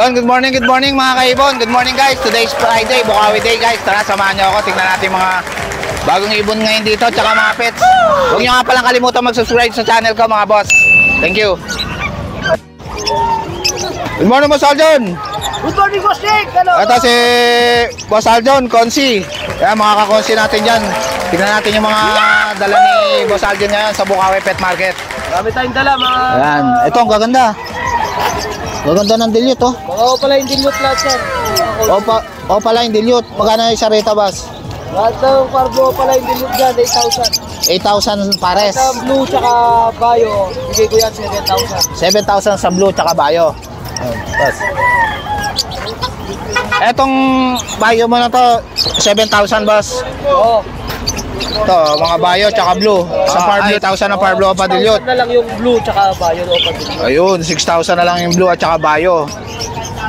Good morning mga kaibon. Good morning guys. Today is Friday, Bukawi Day guys. Tara, samahan nyo ako. Tingnan natin mga bagong ibon ngayon dito, tsaka mga pets. Huwag nyo nga palang kalimutan mag-subscribe sa channel ko mga boss. Thank you. Good morning Boss Aljon. Good morning Boss Nick. Ito si Boss Aljon, Konsi. Yan, mga kakonsi natin dyan. Tingnan natin yung mga dala ni Boss Aljon ngayon sa Bukawi Pet Market. Marami tayong dala mga... Yan, ito ang gaganda. Gaganda ng dilute, oh. Mga pala yung dilute lahat sir. Pala yung dilute. Magkano yung sarita, boss? Lahat ng parbo pala yung dilute dyan, 8,000. 8,000 pares. Sa blue tsaka bio, bigay ko yan 7,000. 7,000 sa blue tsaka bio. Boss. Etong bio mo na to, 7,000, boss. Oo. Ito, mga bio tsaka blue. Sa Parblo, 8,000 ang Parblo pa dilute. 6,000 na lang yung blue tsaka bio na opa dilute. Ayun, 6,000 na lang yung blue at tsaka bio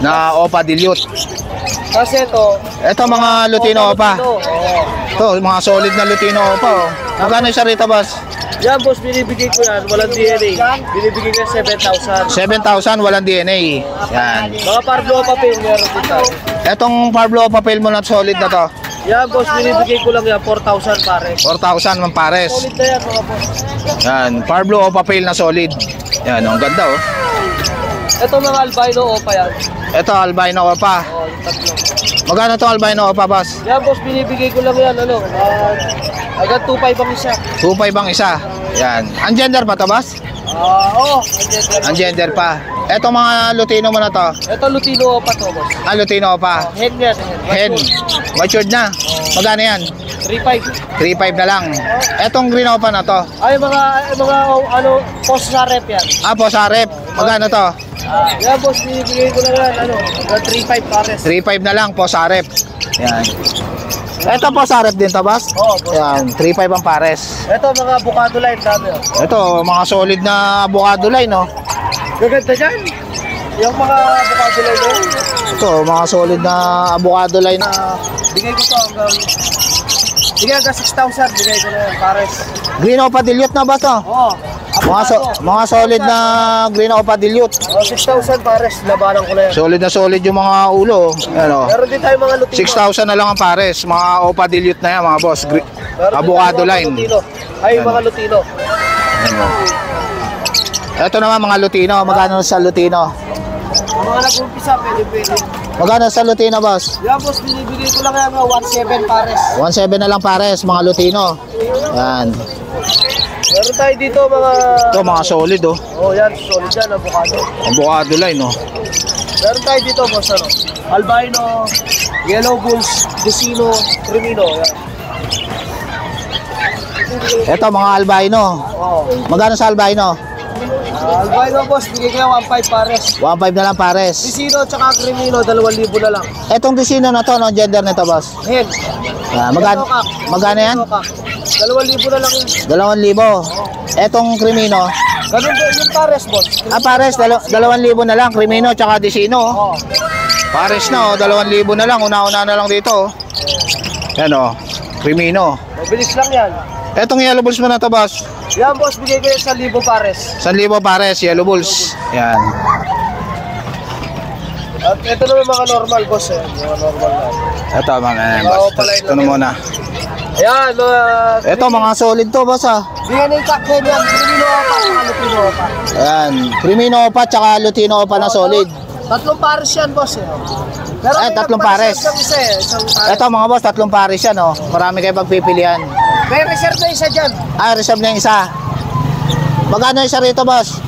na opa dilute. Kasi ito mga Lutino opa. Ito, mga solid na Lutino opa, oh. Magkano yung sarita, boss? Yan boss, binibigay ko yan, walang DNA. Binibigay ko yan 7,000. 7,000, walang DNA. Yan. Mga parbo pa pa yung meron din tayo. Etong Parblo papel mo na solid na to. Yan boss, binibigay ko lang yan 4,000 pares. 4,000 man pares. Solid na yan mga boss. Yan, Parblo o papel na solid. Yan, ang ganda, oh. Ito mga albino opa yan. Ito albino opa. Oo, yung tatlo. Magkano to albino opa, boss? Yan boss, binibigay ko lang yan, agad 2,500 ang isa. 2,500 ang isa. Yan. Ang gender pa to, boss? Oo, Ang gender pa. Ito mga Lutino mo na to. ito Lutino opa to boss. Ah, Lutino opa. Hen yan. Hen. Matured na. Magkano yan? 3,500. 3,500 na lang. Etong green opa na to. Ay, mga post sa rep yan. Ah, po sa rep. Magkano to? Yan boss, binibigay ko lang yan, 3,500 pares. 3,500 na lang po sa rep. Yan. Ito po sa rep din to, boss? Oo, boss. Yan, 3,500 ang pares. Ito mga bukado line dami. Ito, mga solid na avocado line, no? Gaganda dyan. Yung mga bukado line doon. Ito, mga solid na avocado line. Bigay ko to hanggang 6,000, bigay ko na yan, pares. Green Opa Dilute na ba to? Oo. Mga solid na Green Opa Dilute. 6,000 pares, labanan ko na yan. Solid yung mga ulo. Ano? Meron din tayo mga Lutino. 6,000 na lang ang pares. Mga Opa Dilute na yan, mga boss. Avocado line. Ay, mga Lutino. Ano? Ito naman mga Lutino. Magkano sa Lutino? Mga nag-umpisa, pwede. Magkano sa Lutino, boss? Yan boss, binibigay ko lang yan, 1,700 pares. 1,700 na lang pares, mga Lutino. Yan. Meron tayo dito mga... Ito, mga solid, oh. Oh, yan, solid yan, avocado. Avocado line, oh. Meron tayo dito, boss, albino, yellow bulls, Decino, Crimino, yan. Ito, mga albino. Oh. Magkano sa albino? Albino, boss, bigay ko yan 1,500 pares. 1,500 na lang pares. Decino tsaka Crimino, 2,000 na lang. Etong Decino na to, no gender nito, boss? Hen. Magkano yan? 2,000 na lang yun. 2,000. Etong Crimino? Ganun din yung pares, boss. Ah, pares, 2,000 na lang. Crimino tsaka Decino. Oh. Pares na, oh. 2,000 na lang. Una-una na lang dito, oh. Yan, oh. Crimino. Mabilis lang yan. Etong yellow bulls mo na to, boss? Yan, boss, bigay ko yan 1,000 pares. 1,000 pares, yellow bulls. Yan. At ito naman mga normal, boss, eh. Mga normal na. Ito, mga boss. Ito na muna. Ayan, Ito, mga solid to, boss, ah. bigyan na yung kakhen yan. Crimino pa, saka Lutino pa. Ayan. Crimino pa, tsaka Lutino pa na solid. 3 pares yan, boss, eh. Pero Ay, 3 pares. Isa, eh. Isang pares. Ito, mga boss, 3 pares yan, oh. Marami kayo pagpipilian. May reserve na isa dyan. Ah, reserve na yung isa. Magkano yung isa rito, boss?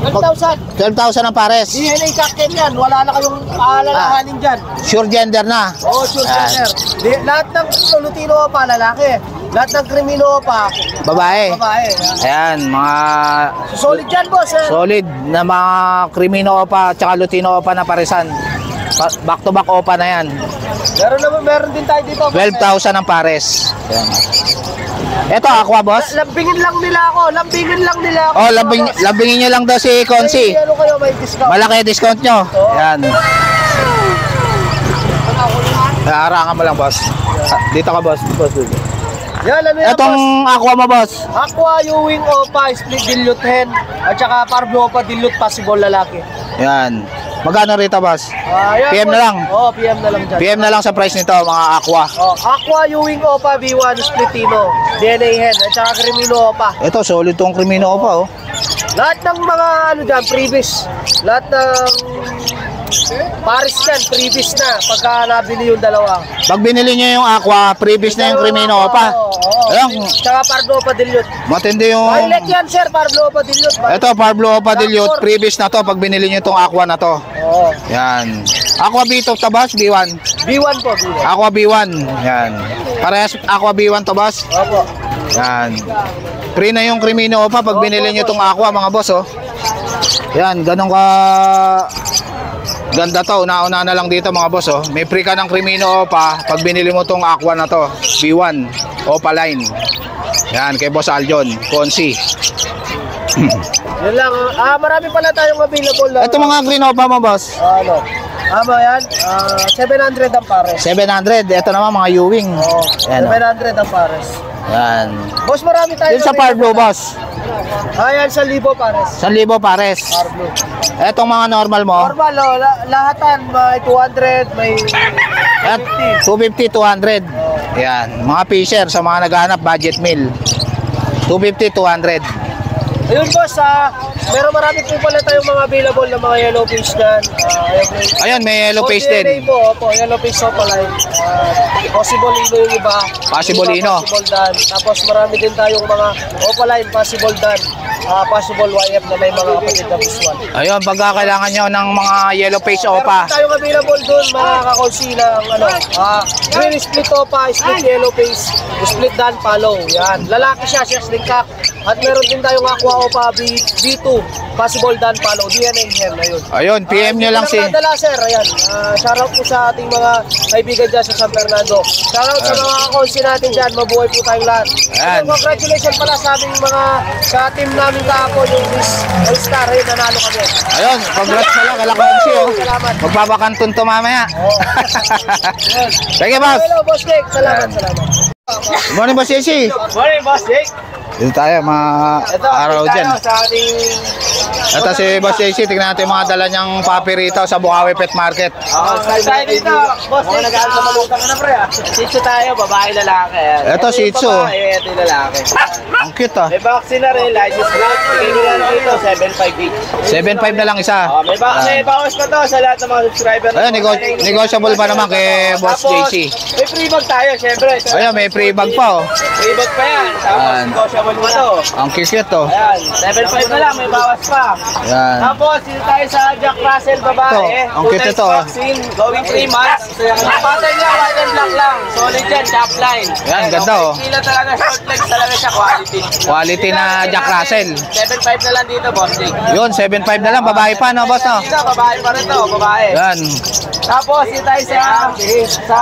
12,000. 12,000 ang pares. Bigyan na yung kakhen yan. Wala na kayong aalalahanin dyan. Sure gender na. Oo, sure, Ayan. sir. Lahat ng Lutino pa, lalaki. Lahat ng Crimino pa, Babae. babae. Ayan, mga Solid dyan, boss. Eh. solid na mga Crimino pa tsaka Lutino pa na paresan. Back to back opa na yan. Meron din tayo dito. 12,000 ang pares. Ayan. Ito, aqua, boss. Lambingin lang nila ako. Oh, lambingin nyo lang daw si Konsi. Ano kayo, may discount. Malaki discount nyo. Ayan. Harangan mo lang, boss. Dito ka, boss. Yan, ano yan, Itong boss? aqua mo, boss. Aqua, Ewing Opa, Split Dilute Hen, at saka Parblo Opa Dilute Possible lalaki. Yan. Magkano rito, boss? Ayan, PM na boss. lang. Oo, PM na lang dyan. PM na lang sa price nito, mga aqua. Aqua, Ewing Opa, B1, Splitino, DNA Hen, at saka Crimino Opa. Ito, solid tong Crimino pa, oh. Lahat ng mga ano dyan, previous. Lahat ng Paris yan, previous na pagka nabili yung dalawa. Pag binili nyo yung aqua, previous na yung Crimino pa. Ayun, Tsaka Pablo Padilot. matindi yung... Violet yan, sir, Pablo Padilot. Ito, Pablo Padilot, previous na to pag binili nyo itong aqua na to. Oo. Yan. Aqua B2 to, boss, B1. B1 po, B1. Aqua B1. Yan. Parehas Aqua B1 to, boss. Opo. Yan. Free na yung Crimino pa pag binili nyo itong aqua, mga boss, oh. Yan, ganun ka... Ganda to, una-una na lang dito, mga boss, oh. May free ka ng Crimino pa pag binili mo itong aqua na to, B1, Opa line. Yan, kay Boss Aljon, Consi. Yun lang. Marami pala tayong available. Ito mga green Opa mo, boss. Ano? Ba yan? 700 ang pares. 700. Ito naman mga Ewing. Oo. Yan, oh. 700 ang pares. Yan. Boss, marami tayo. Yung sa Parblo, boss. Yan, 1,000 pares. 1,000 pares. Parblo. Etong mga normal mo. Normal, lahatan. May 200, may At 250, 200. Yan. Mga fisher sa mga naghahanap budget meal. 250, 200. Ayun, boss, meron marami po pala tayong mga available na mga yellow fish dyan. Ayun, may yellow face DNA din. po, opo, yellow fish sopa line. Possible Ino yung iba. Possible Yung iba, Ino. Possible Dan. Tapos marami din tayong mga opaline, possible Dan. Possible YF na may mga kapatid na visual. Ayun, pagka kailangan nyo ng mga yellow face Opa. Meron tayong available doon, mga kakonsi ng green split Opa, split yellow face, split Dan follow. Yan. Lalaki siya, sling cock. At meron din tayong aqua Opa B2, possible Dan follow. DNA yan, ayun. Ayun, PM nyo lang si... Nadala, sir, ayan. Shoutout po sa ating mga kaibigan dyan sa San Fernando. Shoutout sa mga kakonsi natin dyan. Mabuhay po tayong lahat. Ayan. Congratulations pala sa ating mga sa team namin kahapon, yung Miss All-Star. Ayun, nanalo kami. Ayun, congrats na lang, kalakonsi, oh. Salamat. Magpapakanton to mamaya. Sige, boss. Hello, Boss Jake. Salamat, salamat. Good morning, Boss Jesse. Morning, Boss Jake. Dito tayo, mga araw dyan. Sa ating... Ito si Boss Jesse, tignan natin yung mga dala niyang papi rito sa Bukawi Pet Market. tayo dito, Boss Jake. Nag-aaral sa malutang ka na, pre, Shih tayo, babae, lalaki. Ito, Shih Tzu. Ito yung lalaki. Ang cute, ah. May vaccine na rin, license plate. Bigay nyo lang dito, 7.5 each. 7.5 na lang isa. May bawas pa to sa lahat ng mga subscriber. Ayun, negotiable pa naman kay Boss Tapos, JC. may free bag tayo, syempre. Ayun, may free bag pa, oh. Free bag pa yan. Tapos, Ayan. negotiable pa to. Ang cute, oh. Ayan, 7.5 na lang, may bawas pa. Yan. Tapos, dito tayo sa Jack Russell babae. Ito, ang cute ito, ah. Vaccine, going 3 months. Ang pattern niya, white and black lang. Solid yan, top line. Yan, ganda, oh. Kila talaga, short legs talaga siya, quality. Quality na Jack Russell. 7.5 na lang dito, boss. Yun, 7.5 na lang. Babae pa, no, boss, no? Dito, babae pa rin to, babae. Yan. Tapos, dito tayo sa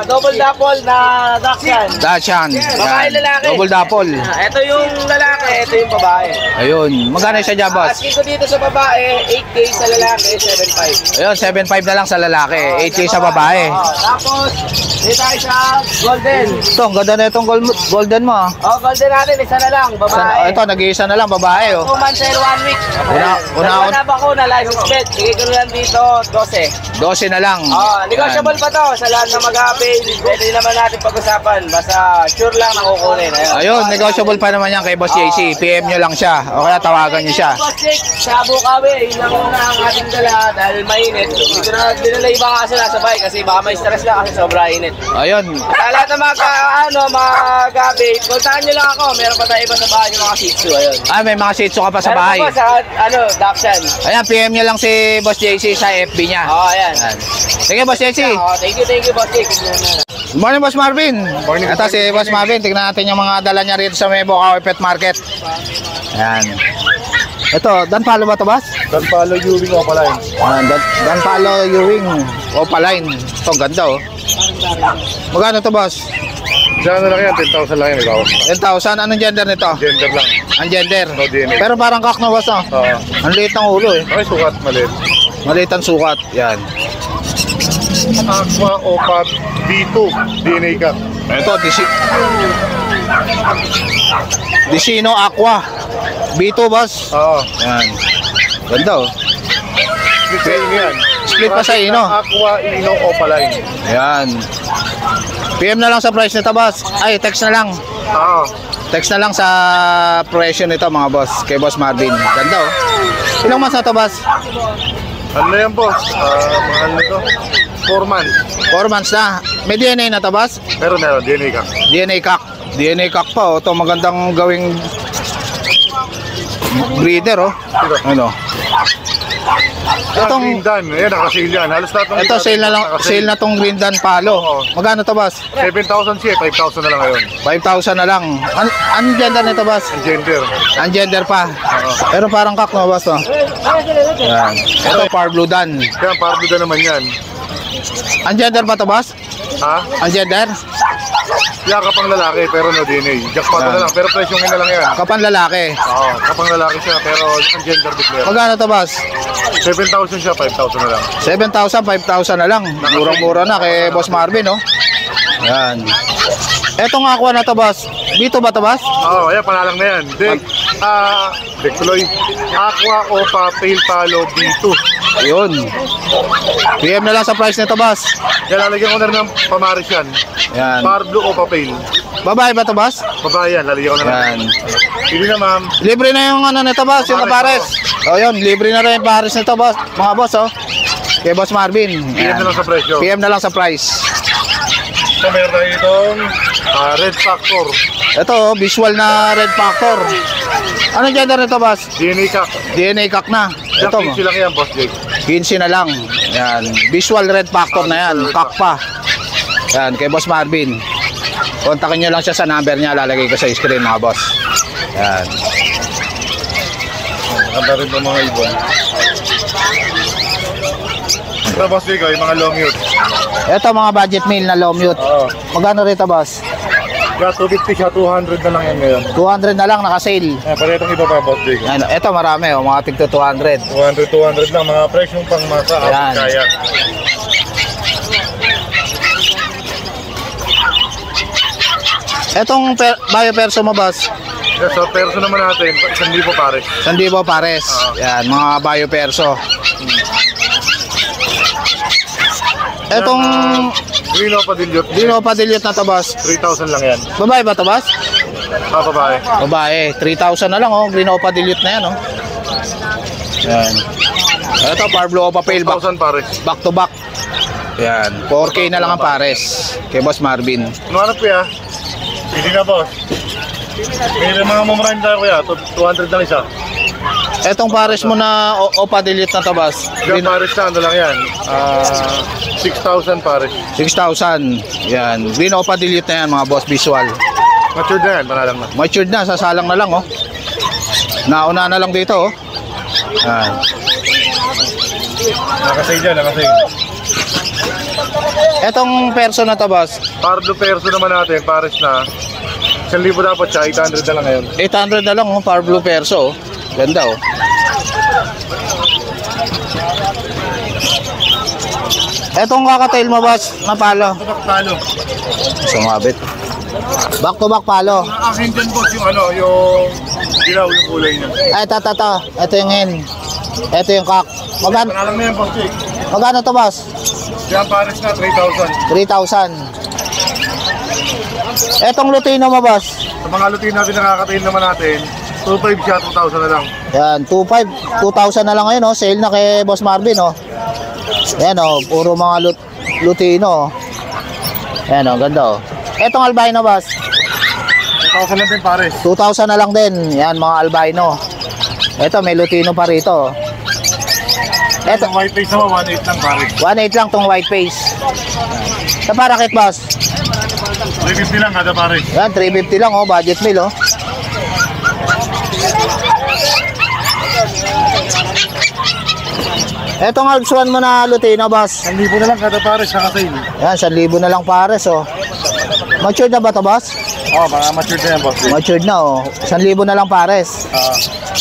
double dapple na Dachshund. Dachshund. Babae, Yan. lalaki. Double dapple. Ito yung lalaki, ito yung babae. Ayun. Magkano siya dyan, boss? Asking ko dito sa babae, 8K sa lalaki, 7.5. Ayun, 7.5 na lang sa lalaki. 8K sa babae. Tapos, dito tayo sa golden. Ito, ang ganda na itong golden mo, ah. Golden natin, isa na lang, babae. Ito, nag-iisa na lang, babae, oh. 2 months and 1 week. Una- na ba ko na license plate? Bigay ko na lang dito, 12. 12 na lang. Negotiable pa to sa lahat na mag-avail. Pwede naman natin pag-usapan. Basta sure lang na kukunin. Ayun, negotiable pa naman yan kay Boss JC. PM nyo lang siya. O kaya tawagan nyo siya. Boss Jake, sa Bukawi, yun lang muna ang ating dala dahil mainit. Hindi ko na dinala iba kaso nasa bahay kasi baka may stress lang kasi sobra init. Ayun. Sa lahat na mag-avail, kontahan nyo lang ako. Meron pa tayo iba sa bahay yung mga Shih Tzu. Ayun. Ah, may mga Shih Tzu ka pa sa Meron bahay. pa sa Dachshund. Ayan, PM nyo lang si Boss JC sa FB niya. Ayan. Sige, Boss JC. Thank you, Boss Jake. Good morning, Boss Marvin. Morning. Ito si Boss Marvin. Tignan natin yung mga dala niya rito sa may Bukawi Pet Market. Ayan. Ito, Danpalo ba ito, Boss? Danpalo Ewing Opa line. Ayan, Danpalo Ewing Opa line. Ito, ganda, oh. Magkano ito, Boss? Diyan na lang yan, 10,000 lang yan, ikaw. 10,000. Anong gender nito? Gender lang. Ang gender. No DNA. Pero parang kak na, Boss, no? Oo. Ang liit ng ulo, eh. Okay, sukat, maliit. Maliit ang sukat. Yan. Aqua Opa B2, DNA ka. Ito, Disino Aqua. B2, Boss. Oo. Yan. Ganda, oh. Split sa ino yan. Split pa sa ino. Aqua, ino, opaline. Ayan. PM na lang sa price nito, boss. Ay, text na lang. Oo. Text na lang sa presyo nito, mga boss. Kay Boss Marvin. Ganda, oh. Ilang months na to, boss? Ano na yan, boss? Mahal na to. 4 months. 4 months na. May DNA na to, boss? Meron, DNA ka. DNA cock. DNA cock pa, oh. Ito magandang gawing breeder, oh. Ano? Green Dan, ayan, naka-sale yan. Halos lahat ng Ito, sale na lang, sale na tong Green Dan Palo. Oo. Magkano to, boss? 7,000 siya, 5,000 na lang ngayon. 5,000 na lang. Anong gender nito, boss? Ang gender. Ang gender pa. Pero parang cock, no, boss, no? Yan. Ito, Par Blue Dan. Kaya pardo na naman yan. Ang gender pa to, boss? Ha? Ang gender? Kaya kapang lalaki, pero no DNA. Jackpot na lang, pero presyong na lang yan. Kapan lalaki. Oo, kapang lalaki siya, pero ang gender declare. Magkano to, boss? 7,000 siya, 5,000 na lang. 7,000, 5,000 na lang. Murang-mura na kay Boss Marvin, no? Yan. Etong aqua na to, boss. Dito ba to, boss? Oo, ayan, panalang na yan. Decloy, Aqua, Opa, Pale Palo, B2. Ayun. PM na lang sa price nito, boss. Yan, lalagyan ko na rin ng pamaris yan. Yan. Par Blue, Opa, Pale. Babae ba to, boss? Babae yan, lalagyan ko na Yan. rin. Pili na, ma'am. Libre na yung ano nito, boss, yung kapares. O yun, libre na rin yung pares nito, boss. Mga boss, oh. Kay Boss Marvin. PM na lang sa presyo. PM na lang sa price. So, meron tayo itong Red Factor. Ito, oh, visual na red factor. Anong gender nito, boss? DNA Cock. DNA cock na. Ito, Ito, 15 lang yan, Boss Jake. 15 na lang. Yan. Visual red factor na yan. Cock pa. Yan, kay Boss Marvin. Kontakin nyo lang siya sa number niya. Lalagay ko sa screen, mga boss. Yan. Maganda rin ng mga ibon. Ito, Boss Jake, yung mga long mute. Ito, mga budget meal na low mute. Oo. Magkano rito, boss? Kaya 250 siya, 200 na lang yan ngayon. 200 na lang, naka-sale. Pare itong iba pa, Boss Jake. Yan, ito marami, oh, mga tigto 200. 200 lang, mga presyong pangmasa. Ayan. Kaya. Etong bio perso mo, boss? Yes, so perso naman natin, 1,000 pare. Sandibo pares. Yan, mga bio perso. Etong Green Opa Dilute. Dino Padilyot na to, boss. 3,000 lang yan. Babae ba to, boss? Babae. Babae, 3,000 na lang, oh. Green Opa Dilute na yan, oh. Yan. Ito, Parblo Opa Pale, 2,000 pare. back to back. Yan, 4K na lang ang pares kay Boss Marvin. Ano hanap kuya? Hindi na, boss. May mga mumurahin tayo kuya, 200 lang isa. Etong pares mo na Opa Dilute na to, boss. Yan pares na, ano lang yan. 6,000 pares. 6,000. Yan, Green Opa Dilute na yan, mga boss, visual. Matured na yan, panalang na. Matured na, sasalang na lang, oh. Nauna na lang dito, oh. Yan. Nakasay dyan, nakasay. Etong perso na to, boss. Pardo perso naman natin, pares na. 1,000 dapat siya, 800 na lang ngayon. 800 na lang, oh. Parblo perso, oh. Ganda, oh. Etong kakatail mo, boss, na palo. Talo. Sumabit. Back to back palo. Akin dyan, boss, yung ano, yung dilaw, yung kulay niya. Ay, ito. Ito yung hen. Ito yung kak. Magkano, Panalang na yan, boss, Jake. magkano to, boss? Yan pares na, 3,000. 3,000. Etong Lutino mo, boss. Sa mga lutin natin, nakakatayin naman natin, 2,500 siya, 2,000 na lang. Yan, 2,000 na lang ngayon, oh. Sale na kay Boss Marvin, oh. Yan, oh. Puro mga Lutino, oh. Yan, oh. Ganda, oh. Etong albino, boss. 2,000 lang din, pares. 2,000 na lang din. Yan, mga albino. Eto, may Lutino pa rito, oh. Eto, Yung white face naman, 1,800 lang, pares. 1,800 lang tong white face. Sa parakit, boss. 350 lang kada pares. Yan, 350 lang, oh. Budget meal, oh. Etong Alps 1 mo na Lutino, boss. 1,000 na lang kada pares, nakasale. Yan, 1,000 na lang pares, oh. Matured na ba to, boss? Oo, mga matured na yan, boss. Matured na, oh. 1,000 na lang pares.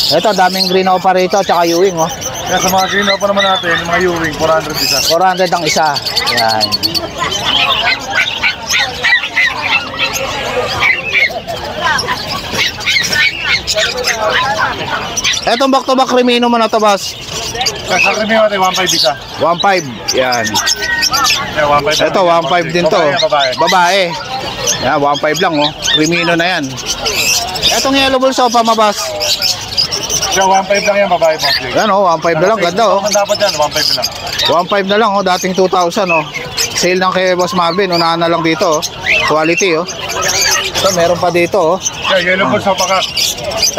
Ito, daming green opa rito, tsaka Ewing, oh. Kaya sa mga green pa naman natin, yung mga Ewing, 400 isa. 400 ang isa. Yan. Etong back-to-back Remino mo na to, boss. Sa krimi natin, 1.5 isa. 1.5. Yan. Yeah, 1.5. Ito, 1.5 din to. Babae yan, babae. Babae. Yan, 1.5 lang, oh. Crimino na yan. Itong yellow bull sopa, mabas. Yeah, 1.5 lang yan, babae boss Jake. Yan, oh, 1.5 na lang. Ganda, oh. Ang dapat yan, 1.5 na lang. 1.5 na lang, oh. Dating 2,000, oh. Sale lang kay Boss Marvin. Unahan na lang dito, oh. Quality, oh. Ito, meron pa dito, oh. Yeah, yellow bull sopa kak.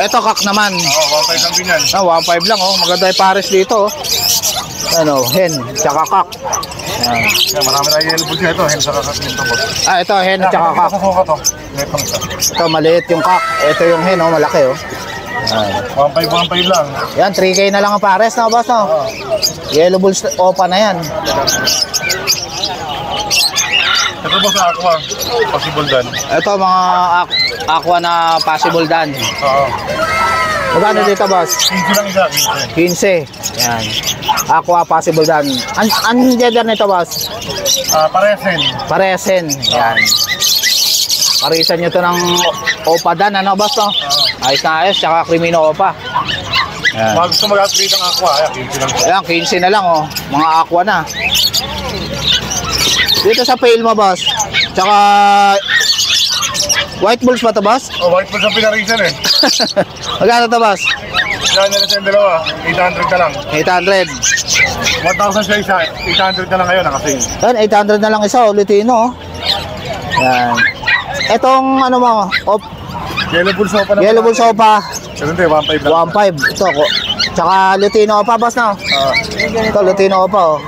Ito, kak naman. Oo, 1.5 lang din yan. 1.5 lang, oh. Maganda yung pares dito, oh. Ano, hen, tsaka kak. Yan. Yeah, marami na yellow bull siya ito. Hen sa kakak dito boss. Ito, hen, tsaka kak. Sa suka to. Lepang isa. Ito, maliit yung kak. Ito yung hen, oh. Malaki, oh. Yan. 1.5 lang. Yan, 3K na lang ang pares na, boss, no? Yellow Bulls Opa na yan. Ito boss aqua. Possible dan. Ito, mga aqua na possible dan. Oo. Magkano dito, boss? 15 lang isa. 15. Yan. Aqua possible dan. Anong gender nito, boss? Paresen. Paresen. Yan. Parisan nyo to ng Opa dan, ano, boss, no? Ayos na ayos, tsaka Crimino Opa. Yan. Mga gusto mag-upgrade ang aqua. Ayan, 15 lang. Ayan, 15 na lang, oh. Mga aqua na. Dito sa pail mo, boss. Tsaka White Bulls ba to, boss? Oh, white bull sa pinarisan eh. Magkano to, boss? Yan na sa dalawa. 800 na lang. 800. 1,000 siya isa. 800 na lang ngayon. Nakasale. Yan, 800 na lang isa, Lutino, oh. Yan. Etong, ano mo, Yellow bull sopa na. Yellow Bull Sopa, Pero hindi, 1.5 lang. 1.5. Ito, ko. Tsaka Lutino Opa, boss, no? Ito, Lutino Opa, oh.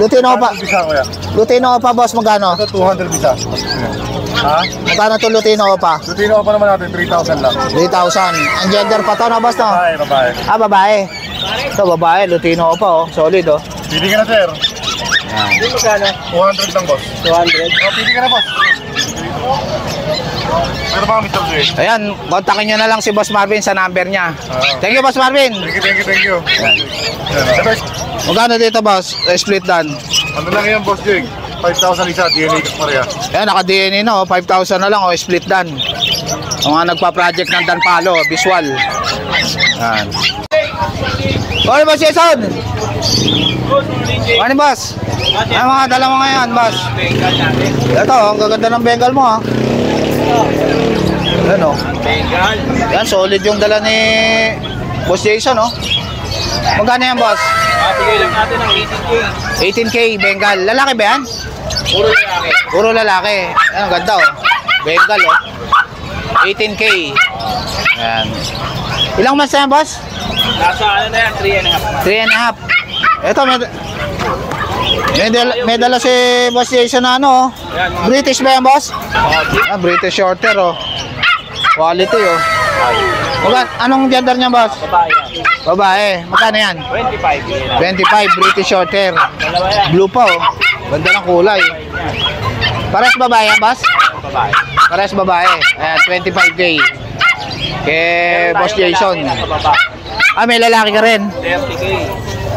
Lutino Opa. 200 bisa kuya. Lutino Opa, boss, magkano? Ito 200 bisa. Ha? Magkano to Lutino Opa? Lutino pa naman natin, 3,000 lang. 3,000. Ang gender pa to, no, boss, no? Babae, babae. Ah, babae. Ito, babae, Lutino Opa, oh. Solid, oh. Pili ka na, sir. Yan. Magkano? 200 lang, boss. 200. Oh, pili ka na, boss. Pero ba, Mr. J? Ayan, kontakin nyo na lang si Boss Marvin sa number niya. Thank you, Boss Marvin. Thank you. Ito, Magkano dito, boss? Split dan. ano lang yan, boss Jake? 5,000 isa, DNA ka pareha. Ayan, naka-DNA na, oh. 5,000 na lang, oh. Split dan. Ang mga nagpa-project ng Dan Palo, visual. Ayan. Oy, Boss Jason! Ano, boss? Ano mga dala mo ngayon, boss? Ito, ang gaganda ng Bengal mo, ha? Ayan, oh. Yan, solid yung dala ni Boss Jason, oh. Magkano yan, boss? Bigay lang natin ng 18K. 18K, Bengal. Lalaki ba yan? Puro lalaki. Puro lalaki. Ayan, ang ganda, oh. Bengal, oh. 18K. Ayan. Ilang months na yan, boss? Nasa ano na yan, 3.5. 3.5. Ito, may dala si Boss Jason na ano, oh. British ba yan, boss? Ah, British Shorter, oh. Quality, oh. Anong gender niya, boss? Babae yan. Babae. Magkano yan? 25. 25, British Shorter. Dalawa yan. Blue pa, oh. Ganda ng kulay. Pares babae yan, boss? Babae. Pares babae. Ayan, 25K. Kay Boss Jason. Ah, may lalaki ka rin. 30K.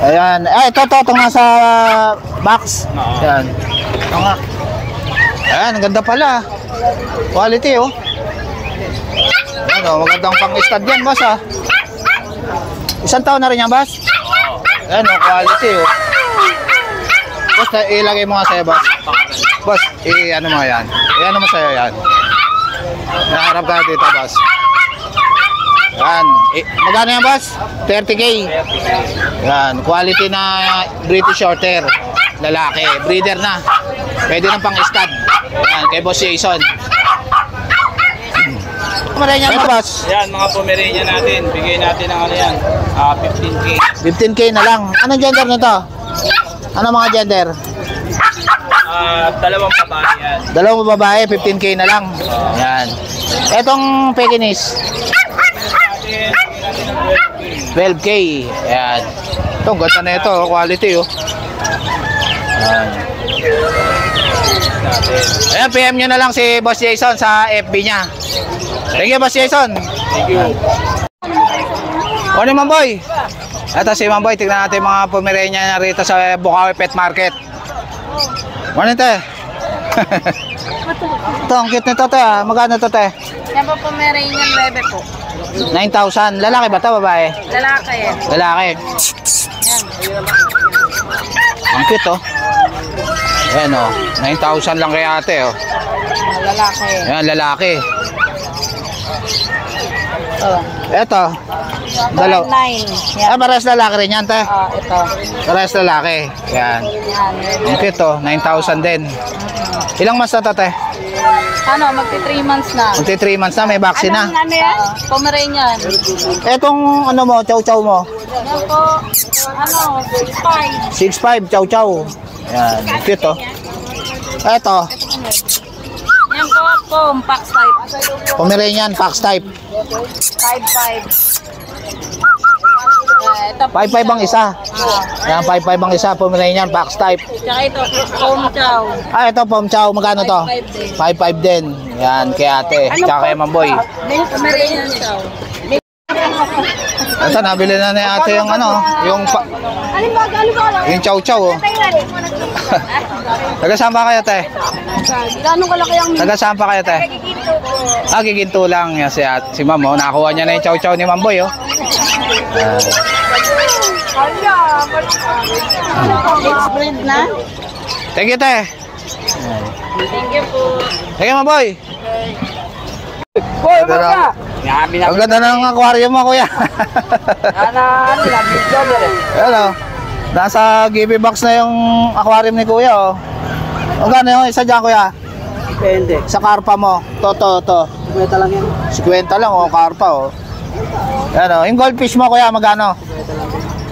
Ayan. Ito, itong nasa box. Ayan. Ito nga. Ayan, ang ganda pala. Quality, oh. Ano, magandang pang-stud yan, boss, ah. Isang taon na rin yan, boss? Ayan, oh, quality, oh. Boss, ilagay mo nga sa'yo, boss. Boss, ano mo yan? Ano mo sa'yo yan? Naharap ka dito, boss. Yan. Magkano yan, boss? 30K. Yan. Quality na British Shorter. Lalaki. Breeder na. Pwede nang pang-stud. Yan. Kay Boss Jason. Pomeranian mo, boss? Yan, mga Pomeranian natin. Bigay natin ng ano yan. 15K. 15K na lang. Anong gender nito? Ano mga gender? Dalawang babae yan. Dalawang babae, 15K na lang. Yan. Etong Pekingese. 12K. Ayan. Ito, ang ganda na ito. Quality, oh. Ayan. Ayan, PM nyo na lang si Boss Jason sa FB niya. Thank you, Boss Jason. Thank you. O ni Mamboy. Ito si Mamboy. Tignan natin mga Pomeranian na rito sa Bukawi Pet Market. Ano ito eh? Ito, ang cute nito, te. Magkano ito, te? Yan po Pomeranian bebe po. 9,000. Lalaki ba ito, babae? Lalaki. Lalaki. Ang cute oh. Ayan oh. 9,000 lang kay ate oh. Lalaki. Ayan, lalaki. Oh. Eto. Dalaw. 9. Yan. Parehas lalaki rin yan, te. Ito. Parehas lalaki. Yan. Yan. Ang cute oh. 9,000 din. Ilang months na to, te? Ano, magti 3 months na. Magti 3 months na, may vaccine na. Ano yan? Pomeranian. Etong ano mo, chow-chow mo? Ano po? Ano, 6'5". 6'5", chow-chow. Yan, cute oh. Eto, Yan po, compact type. Pomeranian, fox type. 5'5". Ito po. 5'5" ang isa. Yan, 5'5" ang isa, Pomeranian, fox type. Tsaka ito, home chow. Ito, pom chow, magkano to? 5'5" 5'5" din. Yan, kay ate. Tsaka kay Mamboy. Pomeranian chow. Ito, nabili na ni ate yung ano, yung chow-chow oh. Taga saan pa kayo, te? Gano'ng kalaki ang Taga saan pa kayo, te? Giginto lang. Yan, si ma'am oh. Nakakuha niya na yung chow-chow ni Mamboy oh. mixed breed na? Thank you, te. Thank you po. Thank you, Mamboy. Boy, Ito na. Ang ganda ng aquarium mo, kuya. Ano? Nasa GB box na yung aquarium ni kuya, oh. Ang gano yung isa dyan, kuya? Depende. Sa karpa mo. To. Kwenta lang yan. 50 lang, oh, karpa, oh. Ano, yung goldfish mo, kuya, magkano?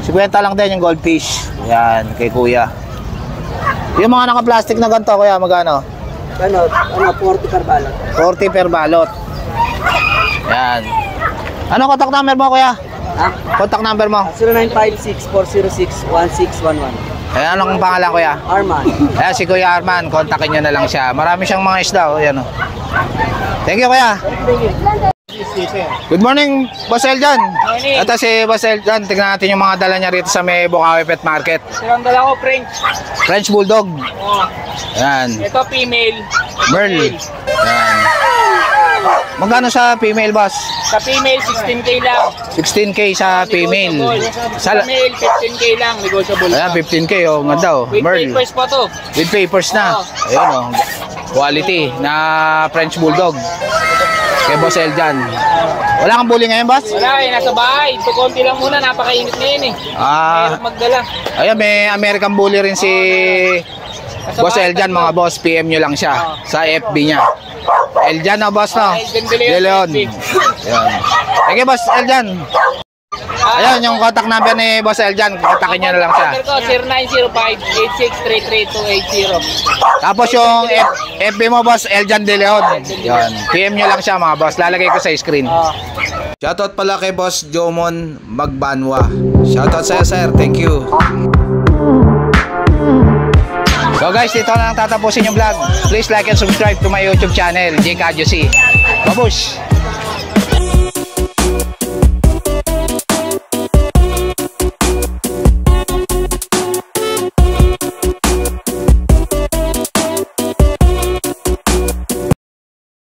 50 lang din yung goldfish. Yan, kay kuya. Yung mga naka-plastic na ganito, kuya, magkano? Ano, 40 per balot. 40 per balot. Yan. Ano contact number mo, kuya? Ha? Contact number mo? 0956-406-1611. Ayan, anong pangalan, kuya? Arman. Ayan, si Kuya Arman. Kontakin nyo na lang siya. Marami siyang mga isda, oh. Ayan, oh. Thank you, kuya. Good morning, Boss Eljan. Morning. Ito si Boss Eljan. Tignan natin yung mga dala niya rito sa may Bukawi Pet Market. Silang dala ko, French. French Bulldog. Oh. Ayan. Ito, female. Merle. Ayan. Magkano sa female, boss? Sa female, 16K lang. 16K sa female. Sa male, 15K lang. Negotiable. Ayan, 15K, oh. Ganda, oh. With Merle. papers pa to. With papers na. Ayun, oh. Quality na French Bulldog. Kay Boss Eljan. Wala kang bully ngayon, boss? Wala nasa bahay. Ito konti lang muna. Napakainit na yun eh. Mahirap magdala. Ayan, may American Bully rin si Boss Eljan, mga boss. PM nyo lang siya sa FB niya. Eljan na, boss, no? Eljan De Leon. Ayan. Okay, Boss Eljan. Ayan, yung contact number ni Boss Eljan. Kontakin nyo na lang siya. Number ko, 0905-8633-280. Tapos yung FB mo, Boss Eljan De Leon. Yan. PM nyo lang siya, mga boss. Lalagay ko sa screen. Shoutout pala kay Boss Jomon Magbanwa. Shoutout sa'yo, sir. Thank you. So guys, dito na lang tatapusin yung vlog. Please like and subscribe to my YouTube channel, J. Kadyosi. Babush!